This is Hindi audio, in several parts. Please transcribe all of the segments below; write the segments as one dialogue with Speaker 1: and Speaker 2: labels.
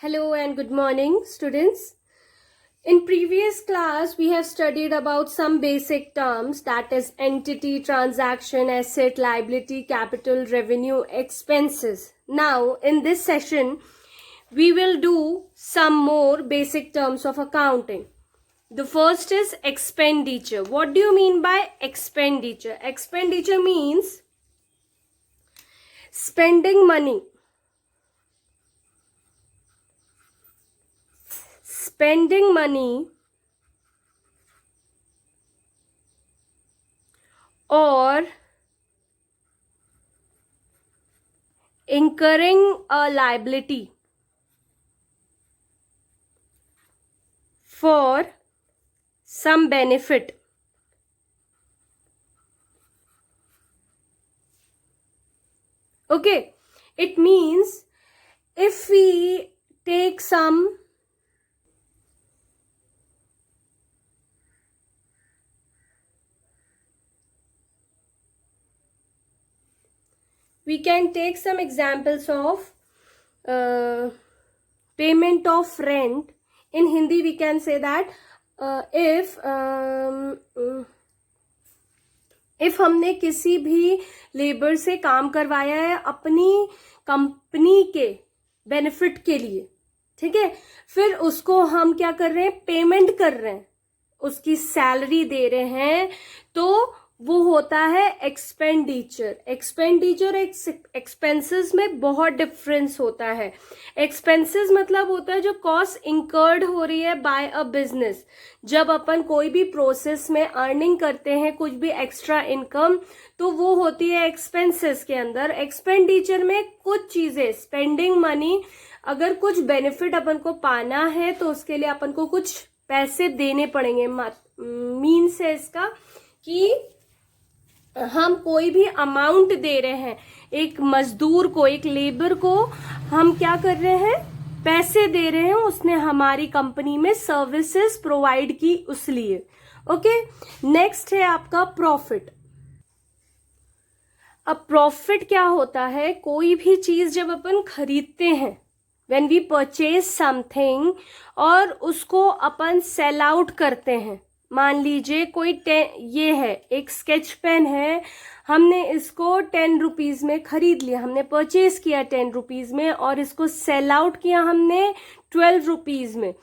Speaker 1: Hello and good morning, students. In previous class, we have studied about some basic terms, that is entity, transaction, asset, liability, capital, revenue, expenses. Now, in this session, we will do some more basic terms of accounting. The first is expenditure. What do you mean by expenditure? Expenditure means spending money. Spending money or incurring a liability for some benefit. Okay, it means if we take some we can take some examples of payment of rent. In Hindi we can say that if हमने किसी भी लेबर से काम करवाया है अपनी कंपनी के बेनिफिट के लिए, ठीक है, फिर उसको हम क्या कर रहे हैं, पेमेंट कर रहे हैं, उसकी सैलरी दे रहे हैं, तो वो होता है एक्सपेंडिचर. एक्सपेंडिचर एक्सपेंसेस में बहुत डिफरेंस होता है. एक्सपेंसेस मतलब होता है जो कॉस्ट इंकर्ड हो रही है बाय अ बिजनेस. जब अपन कोई भी प्रोसेस में अर्निंग करते हैं, कुछ भी एक्स्ट्रा इनकम, तो वो होती है एक्सपेंसेस के अंदर. एक्सपेंडिचर में कुछ चीजें, स्पेंडिंग मनी, अगर कुछ बेनिफिट अपन को पाना है तो उसके लिए अपन को कुछ पैसे देने पड़ेंगे. मीन्स है इसका कि हम कोई भी अमाउंट दे रहे हैं एक मजदूर को, एक लेबर को, हम क्या कर रहे हैं, पैसे दे रहे हैं, उसने हमारी कंपनी में सर्विसेज प्रोवाइड की उस लिए. ओके, नेक्स्ट है आपका प्रॉफिट. अब प्रॉफिट क्या होता है, कोई भी चीज जब अपन खरीदते हैं, व्हेन वी परचेज समथिंग, और उसको अपन सेल आउट करते हैं. मान लीजिए कोई ये है, एक स्केच पेन है, हमने इसको 10 रुपीज में खरीद लिया, हमने परचेज किया 10 रुपीज में, और इसको सेल आउट किया हमने 12 रुपीज में,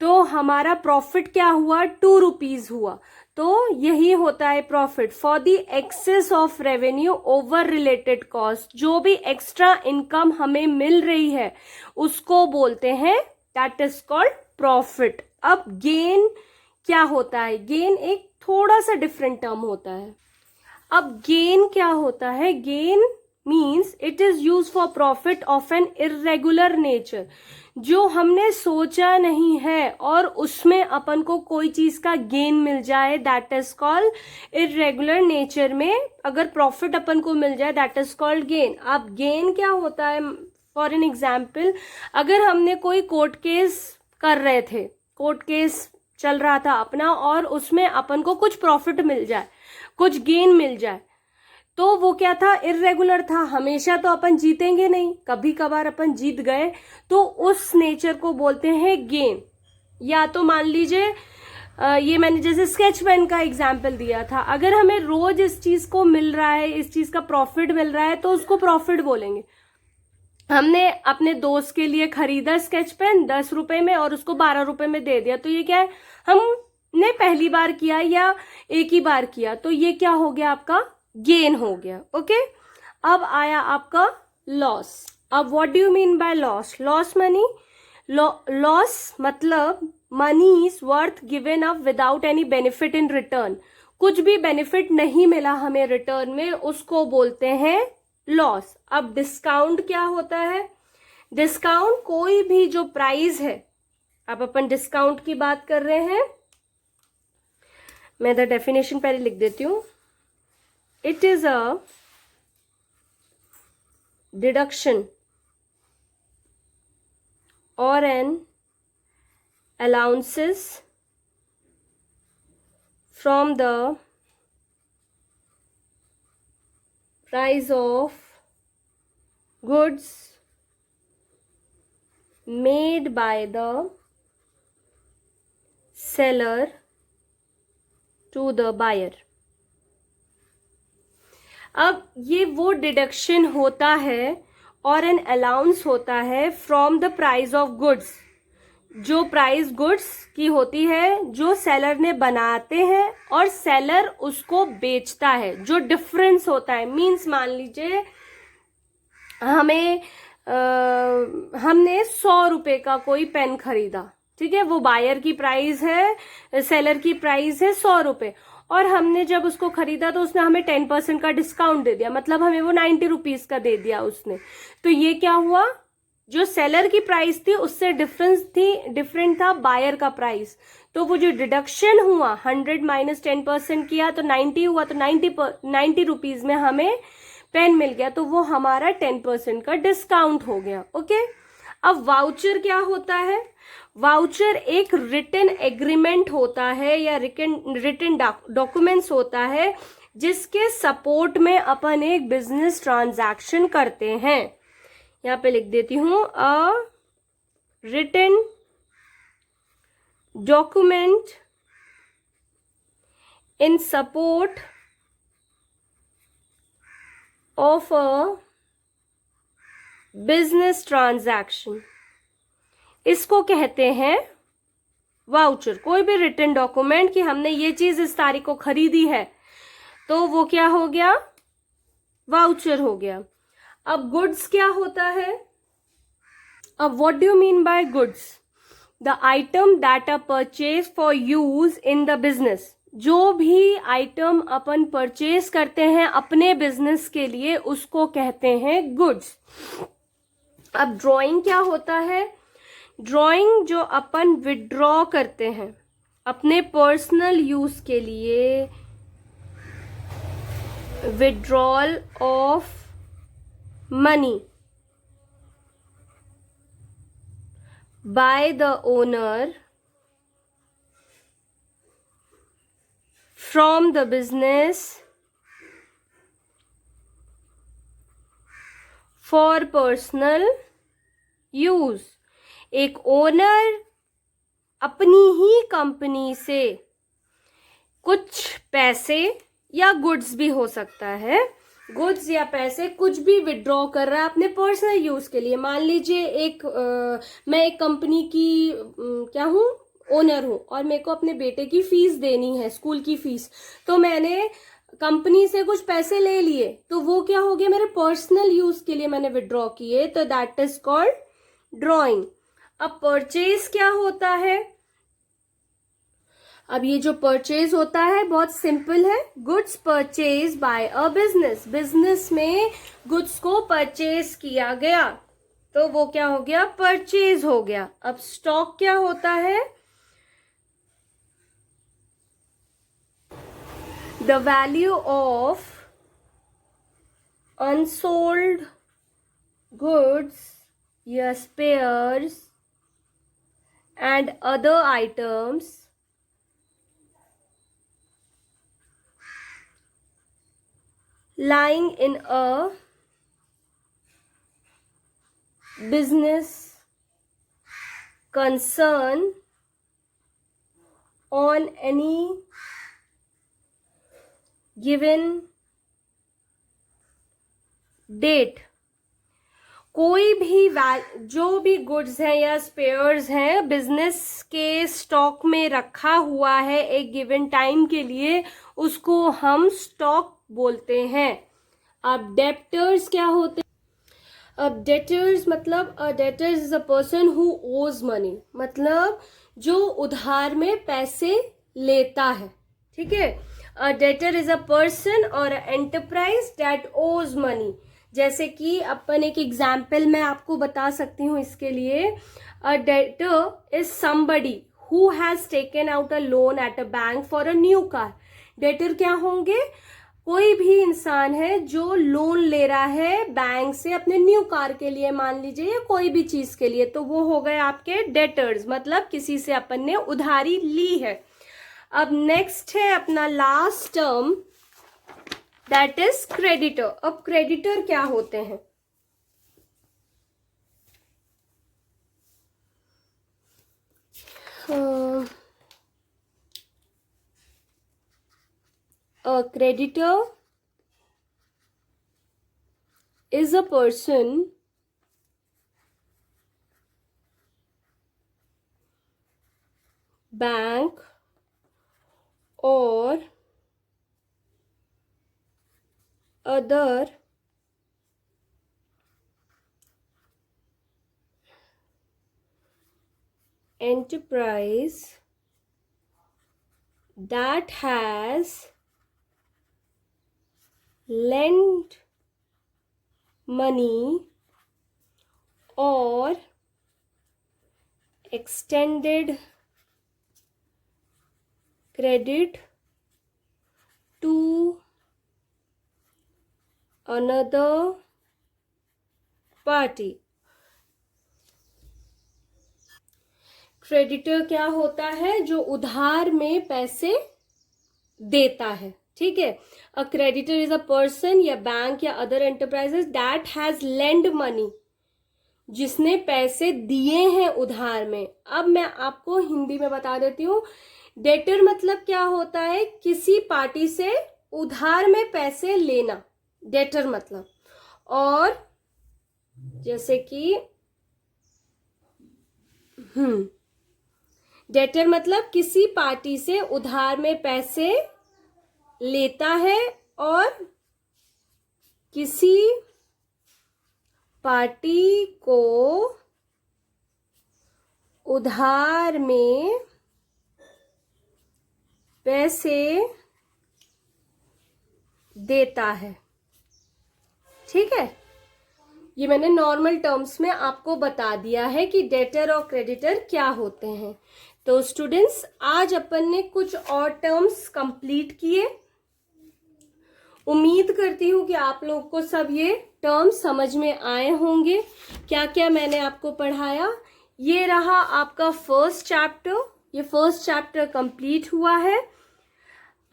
Speaker 1: तो हमारा प्रॉफिट क्या हुआ, 2 रुपीज हुआ. तो यही होता है profit. For the excess of revenue over related cost, जो भी एक्स्ट्रा इनकम हमें मिल रही है उसको बोलते हैं, दैट इज कॉल्ड प्रॉफिट. अब गेन क्या होता है, गेन एक थोड़ा सा डिफरेंट टर्म होता है. अब गेन क्या होता है, gain means it is use for profit of an irregular nature. जो हमने सोचा नहीं है और उसमें अपन को कोई चीज का गेन मिल जाए, that is called irregular nature में अगर प्रॉफिट अपन को मिल जाए, दैट इज कॉल्ड गेन. अब गेन क्या होता है, फॉर एन एग्जाम्पल, अगर हमने कोई कोर्ट केस कर रहे थे, कोर्ट केस चल रहा था अपना, और उसमें अपन को कुछ प्रॉफिट मिल जाए, कुछ गेन मिल जाए, तो वो क्या था, इर्रेगुलर था. हमेशा तो अपन जीतेंगे नहीं, कभी कभार अपन जीत गए, तो उस नेचर को बोलते हैं गेन. या तो मान लीजिए ये मैंने जैसे स्केच पेन का एग्जाम्पल दिया था, अगर हमें रोज इस चीज को मिल रहा है, इस चीज का प्रॉफिट मिल रहा है, तो उसको प्रॉफिट बोलेंगे. हमने अपने दोस्त के लिए खरीदा स्केच पेन 10 रुपए में और उसको 12 रुपए में दे दिया, तो ये क्या है, हमने पहली बार किया या एक ही बार किया, तो ये क्या हो गया, आपका गेन हो गया. ओके, अब आया आपका लॉस. अब what do you mean by loss, loss money, loss मतलब money is worth given up without any benefit in return. कुछ भी बेनिफिट नहीं मिला हमें रिटर्न में, उसको बोलते हैं लॉस. अब डिस्काउंट क्या होता है, डिस्काउंट कोई भी जो प्राइस है, अब अपन डिस्काउंट की बात कर रहे हैं, मैं द डेफिनेशन पहले लिख देती हूं. इट इज अ डिडक्शन और an allowances from the price of goods made by the seller to the buyer. अब ये वो डिडक्शन होता है और एन अलाउंस होता है from the price of goods, जो प्राइस गुड्स की होती है जो सेलर ने बनाते हैं और सेलर उसको बेचता है, जो डिफरेंस होता है। मीन्स मान लीजिए हमने 100 रुपए का कोई पेन खरीदा, ठीक है, वो बायर की प्राइस है, सेलर की प्राइस है 100 रुपए, और हमने जब उसको खरीदा तो उसने हमें 10% का डिस्काउंट दे दिया, मतलब हमें वो 90 रुपीज का दे दिया उसने। तो ये क्या हुआ, जो सेलर की प्राइस थी उससे डिफरेंट था बायर का प्राइस। तो वो जो डिडक्शन हुआ 100 माइनस 10% किया तो 90 हुआ, तो 90 रुपीज में हमें पेन मिल गया, तो वो हमारा 10% का डिस्काउंट हो गया। ओके। अब वाउचर क्या होता है? वाउचर एक रिटन एग्रीमेंट होता है या रिटन डॉक्यूमेंट्स होता है जिसके सपोर्ट में अपन एक बिजनेस ट्रांजैक्शन करते हैं। यहां पे लिख देती हूं, a written document in support of a business transaction, इसको कहते हैं वाउचर। कोई भी रिटन डॉक्यूमेंट कि हमने ये चीज इस तारीख को खरीदी है, तो वो क्या हो गया, वाउचर हो गया। अब गुड्स क्या होता है? अब what do you mean by goods? The item that are purchase for use in the business. जो भी आइटम अपन परचेज करते हैं अपने बिजनेस के लिए उसको कहते हैं गुड्स। अब ड्राइंग क्या होता है? ड्राइंग जो अपन विड्रॉ करते हैं अपने पर्सनल यूज के लिए, withdrawal of money by the owner from the business for personal use. एक ओनर अपनी ही कंपनी से कुछ पैसे या गुड्स भी हो सकता है, गुड्स या पैसे कुछ भी विड्रॉ कर रहा है अपने पर्सनल यूज के लिए। मान लीजिए मैं एक कंपनी की क्या हूँ, ओनर हूँ, और मेरे को अपने बेटे की फीस देनी है, स्कूल की फीस, तो मैंने कंपनी से कुछ पैसे ले लिए, तो वो क्या हो गया, मेरे पर्सनल यूज के लिए मैंने विड्रॉ किए, तो दैट इज कॉल्ड ड्रॉइंग। अब परचेज क्या होता है? अब ये जो परचेज होता है बहुत सिंपल है, goods purchase by a business. Business में गुड्स को परचेज किया गया तो वो क्या हो गया, परचेज हो गया। अब स्टॉक क्या होता है? The value of unsold goods या spheres and other items lying in a business concern on any given date। कोई भी जो भी गुड्स हैं या स्पेयर्स हैं बिजनेस के स्टॉक में रखा हुआ है एक गिवन टाइम के लिए, उसको हम स्टॉक बोलते हैं। अब डेप्टर्स क्या होते हैं? अब डेटर्स मतलब debtors is a person who ओज मनी, मतलब जो उधार में पैसे लेता है, ठीक है। अ डेटर इज अ पर्सन और एंटरप्राइज दैट ओज मनी। जैसे कि अपन एक एग्जाम्पल मैं आपको बता सकती हूँ इसके लिए, अ debtor is somebody who has taken out a loan at a bank for a new car. Debtor क्या होंगे? कोई भी इंसान है जो लोन ले रहा है बैंक से अपने न्यू कार के लिए, मान लीजिए, या कोई भी चीज के लिए, तो वो हो गए आपके डेटर्स, मतलब किसी से अपन ने उधारी ली है। अब नेक्स्ट है अपना last term, that is creditor. अब क्रेडिटर क्या होते हैं? A creditor is a person bank or other enterprise that has lent money or extended credit to another party. Creditor क्या होता है? जो उधार में पैसे देता है, ठीक है. A creditor is a person या बैंक या other enterprises that has lend money, जिसने पैसे दिए हैं उधार में. अब मैं आपको हिंदी में बता देती हूँ. डेटर मतलब क्या होता है? किसी पार्टी से उधार में पैसे लेना, डेटर मतलब. और जैसे कि डेटर मतलब किसी पार्टी से उधार में पैसे लेता है और किसी पार्टी को उधार में पैसे देता है, ठीक है. ये मैंने नॉर्मल टर्म्स में आपको बता दिया है कि डेटर और क्रेडिटर क्या होते हैं. तो स्टूडेंट्स, आज अपन ने कुछ और टर्म्स कंप्लीट किए. उम्मीद करती हूँ कि आप लोगों को सब ये टर्म्स समझ में आए होंगे. क्या क्या मैंने आपको पढ़ाया. ये रहा आपका फर्स्ट चैप्टर. ये फर्स्ट चैप्टर कंप्लीट हुआ है.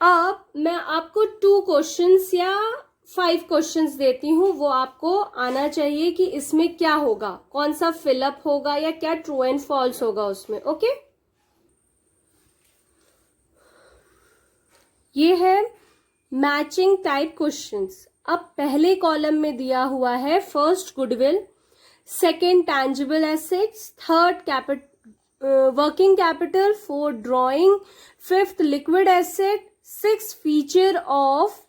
Speaker 1: अब मैं आपको 2 क्वेश्चंस या 5 क्वेश्चंस देती हूँ. वो आपको आना चाहिए कि इसमें क्या होगा, कौन सा फिलअप होगा या क्या ट्रू एंड फॉल्स होगा उसमें. ओके, ये है मैचिंग टाइप क्वेश्चंस. अब पहले कॉलम में दिया हुआ है first goodwill, second tangible assets, third working capital, fourth drawing, fifth liquid asset, six feature of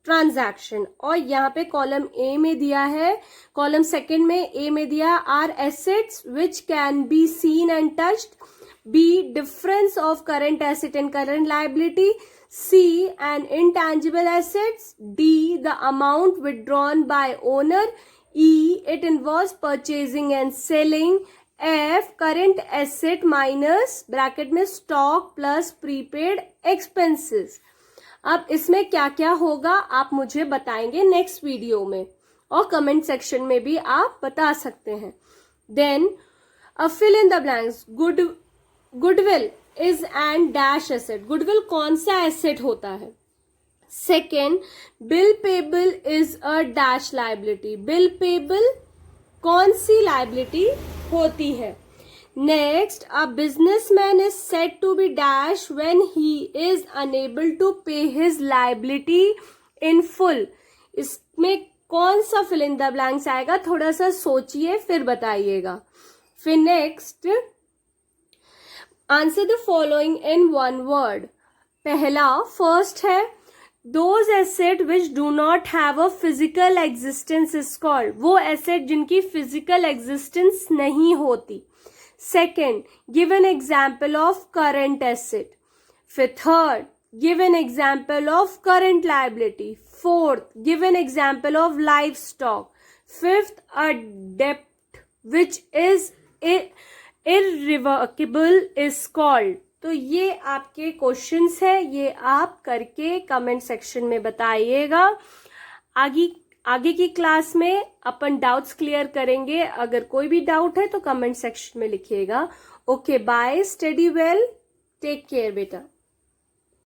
Speaker 1: transaction. और यहाँ पे कॉलम ए में दिया है, कॉलम सेकेंड में ए में दिया are assets which can be seen and touched, B difference of current asset and current liability, C an intangible assets, D the amount withdrawn by owner, E it involves purchasing and selling, F current asset minus bracket में stock plus prepaid expenses. अब इसमें क्या क्या होगा आप मुझे बताएंगे नेक्स्ट वीडियो में, और कमेंट सेक्शन में भी आप बता सकते हैं. Then fill in the blanks. Goodwill is and dash asset. Goodwill कौन सा एसेट होता है? Second, bill payable is a dash liability. Bill payable कौन सी लायबिलिटी होती है? Next, a businessman is said to be dash when he is unable to pay his liability in full. इसमें कौन सा फिल इन द ब्लैंक्स आएगा? थोड़ा सा सोचिए फिर बताइएगा. फिर next, answer the following in one word. पहला फर्स्ट है, those asset which do not have a physical existence is called. वो एसेट जिनकी फिजिकल एग्जिस्टेंस नहीं होती. Second, give an example of current asset. फिर third, give an example of current liability. Fourth, give an example of livestock. Fifth, a डेप्ट which is irrecoverable is called. तो ये आपके क्वेश्चंस है, ये आप करके कमेंट सेक्शन में बताइएगा. आगे की क्लास में अपन डाउट्स क्लियर करेंगे. अगर कोई भी डाउट है तो कमेंट सेक्शन में लिखिएगा. Okay, bye, study well, take care बेटा.